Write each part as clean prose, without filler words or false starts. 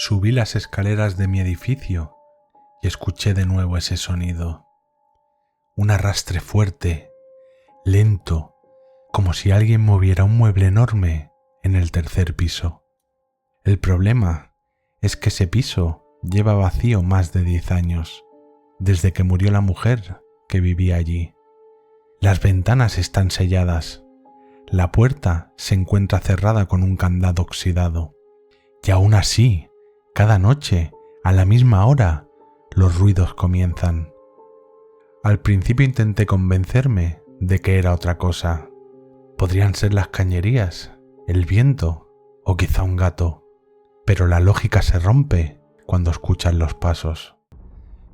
Subí las escaleras de mi edificio y escuché de nuevo ese sonido. Un arrastre fuerte, lento, como si alguien moviera un mueble enorme en el tercer piso. El problema es que ese piso lleva vacío más de 10 años, desde que murió la mujer que vivía allí. Las ventanas están selladas, la puerta se encuentra cerrada con un candado oxidado, y aún así, cada noche, a la misma hora, los ruidos comienzan. Al principio intenté convencerme de que era otra cosa. Podrían ser las cañerías, el viento o quizá un gato. Pero la lógica se rompe cuando escuchas los pasos.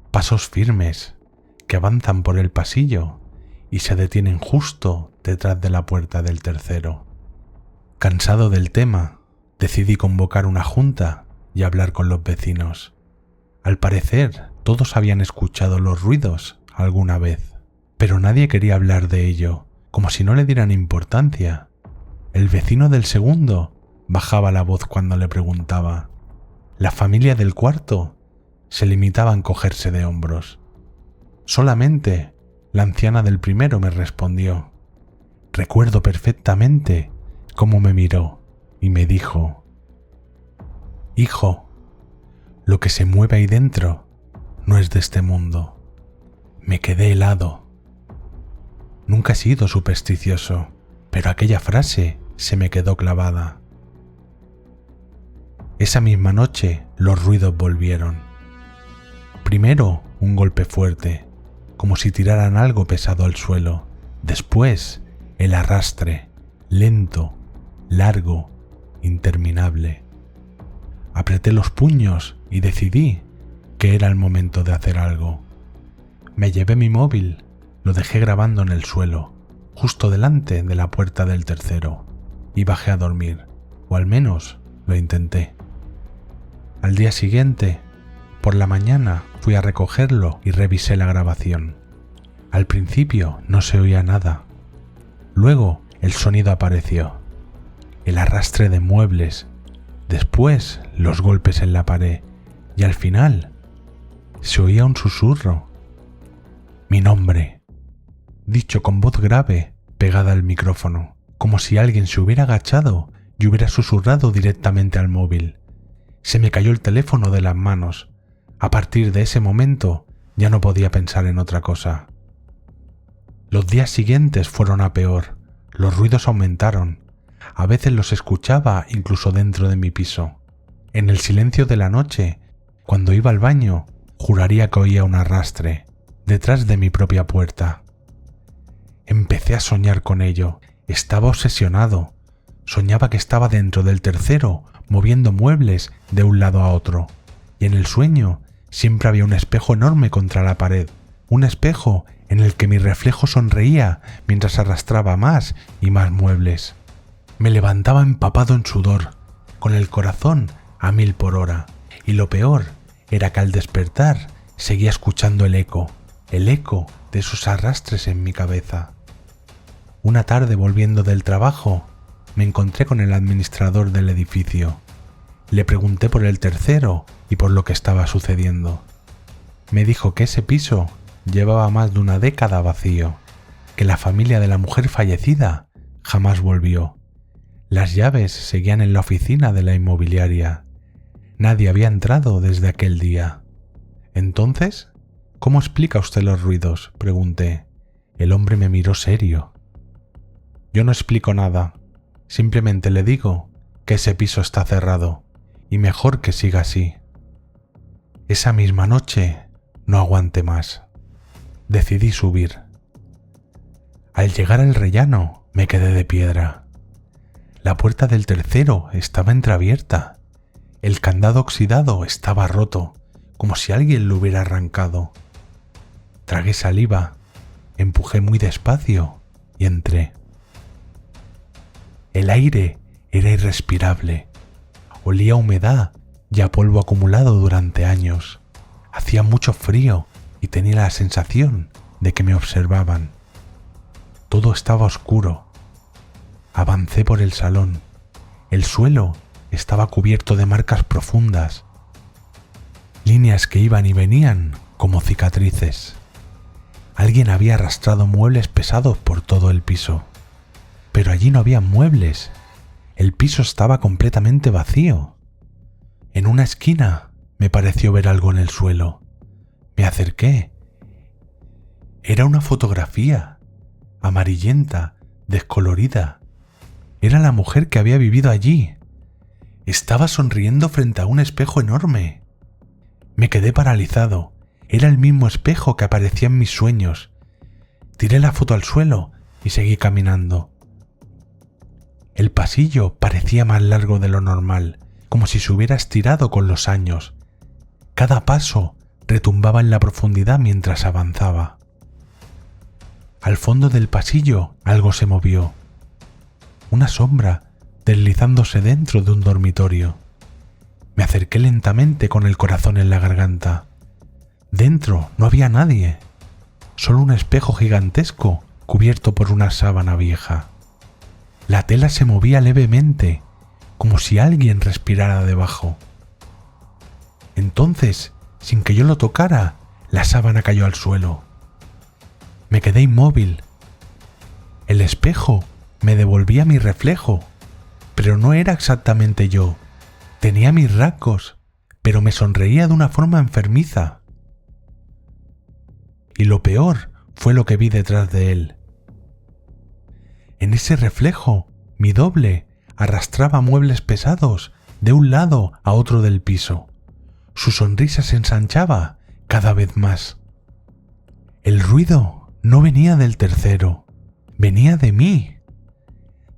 Pasos firmes que avanzan por el pasillo y se detienen justo detrás de la puerta del tercero. Cansado del tema, decidí convocar una junta y hablar con los vecinos. Al parecer, todos habían escuchado los ruidos alguna vez, pero nadie quería hablar de ello, como si no le dieran importancia. El vecino del segundo bajaba la voz cuando le preguntaba. La familia del cuarto se limitaba a encogerse de hombros. Solamente la anciana del primero me respondió. Recuerdo perfectamente cómo me miró y me dijo: «Hijo, lo que se mueve ahí dentro no es de este mundo». Me quedé helado. Nunca he sido supersticioso, pero aquella frase se me quedó clavada. Esa misma noche los ruidos volvieron. Primero un golpe fuerte, como si tiraran algo pesado al suelo. Después el arrastre, lento, largo, interminable. Apreté los puños y decidí que era el momento de hacer algo. Me llevé mi móvil, lo dejé grabando en el suelo, justo delante de la puerta del tercero, y bajé a dormir, o al menos lo intenté. Al día siguiente, por la mañana, fui a recogerlo y revisé la grabación. Al principio no se oía nada. Luego el sonido apareció, el arrastre de muebles, después los golpes en la pared y al final se oía un susurro. Mi nombre, dicho con voz grave pegada al micrófono, como si alguien se hubiera agachado y hubiera susurrado directamente al móvil. Se me cayó el teléfono de las manos. A partir de ese momento ya no podía pensar en otra cosa. Los días siguientes fueron a peor. Los ruidos aumentaron. A veces los escuchaba incluso dentro de mi piso. En el silencio de la noche, cuando iba al baño, juraría que oía un arrastre detrás de mi propia puerta. Empecé a soñar con ello. Estaba obsesionado. Soñaba que estaba dentro del tercero, moviendo muebles de un lado a otro. Y en el sueño siempre había un espejo enorme contra la pared. Un espejo en el que mi reflejo sonreía mientras arrastraba más y más muebles. Me levantaba empapado en sudor, con el corazón a 1000 por hora. Y lo peor era que al despertar seguía escuchando el eco de esos arrastres en mi cabeza. Una tarde, volviendo del trabajo, me encontré con el administrador del edificio. Le pregunté por el tercero y por lo que estaba sucediendo. Me dijo que ese piso llevaba más de una década vacío, que la familia de la mujer fallecida jamás volvió. Las llaves seguían en la oficina de la inmobiliaria. Nadie había entrado desde aquel día. Entonces, ¿cómo explica usted los ruidos?, pregunté. El hombre me miró serio. Yo no explico nada, simplemente le digo que ese piso está cerrado y mejor que siga así. Esa misma noche no aguanté más. Decidí subir. Al llegar al rellano me quedé de piedra. La puerta del tercero estaba entreabierta. El candado oxidado estaba roto, como si alguien lo hubiera arrancado. Tragué saliva, empujé muy despacio y entré. El aire era irrespirable. Olía a humedad y a polvo acumulado durante años. Hacía mucho frío y tenía la sensación de que me observaban. Todo estaba oscuro. Avancé por el salón. El suelo estaba cubierto de marcas profundas, líneas que iban y venían como cicatrices. Alguien había arrastrado muebles pesados por todo el piso, pero allí no había muebles. El piso estaba completamente vacío. En una esquina me pareció ver algo en el suelo. Me acerqué. Era una fotografía, amarillenta, descolorida. Era la mujer que había vivido allí. Estaba sonriendo frente a un espejo enorme. Me quedé paralizado. Era el mismo espejo que aparecía en mis sueños. Tiré la foto al suelo y seguí caminando. El pasillo parecía más largo de lo normal, como si se hubiera estirado con los años. Cada paso retumbaba en la profundidad mientras avanzaba. Al fondo del pasillo algo se movió. Una sombra deslizándose dentro de un dormitorio. Me acerqué lentamente con el corazón en la garganta. Dentro no había nadie, solo un espejo gigantesco cubierto por una sábana vieja. La tela se movía levemente, como si alguien respirara debajo. Entonces, sin que yo lo tocara, la sábana cayó al suelo. Me quedé inmóvil. El espejo me devolvía mi reflejo, pero no era exactamente yo. Tenía mis rasgos, pero me sonreía de una forma enfermiza. Y lo peor fue lo que vi detrás de él. En ese reflejo, mi doble arrastraba muebles pesados de un lado a otro del piso. Su sonrisa se ensanchaba cada vez más. El ruido no venía del tercero, venía de mí,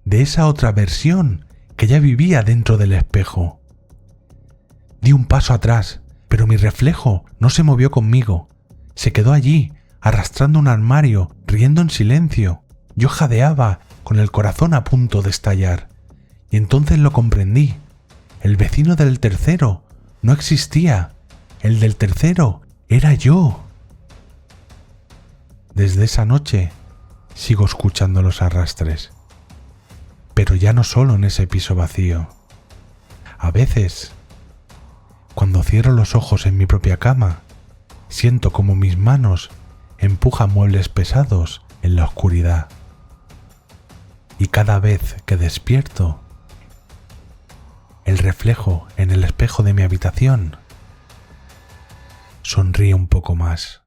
de esa otra versión que ya vivía dentro del espejo. Di un paso atrás, pero mi reflejo no se movió conmigo. Se quedó allí, arrastrando un armario, riendo en silencio. Yo jadeaba, con el corazón a punto de estallar. Y entonces lo comprendí. El vecino del tercero no existía. El del tercero era yo. Desde esa noche sigo escuchando los arrastres. Pero ya no solo en ese piso vacío. A veces, cuando cierro los ojos en mi propia cama, siento como mis manos empujan muebles pesados en la oscuridad. Y cada vez que despierto, el reflejo en el espejo de mi habitación sonríe un poco más.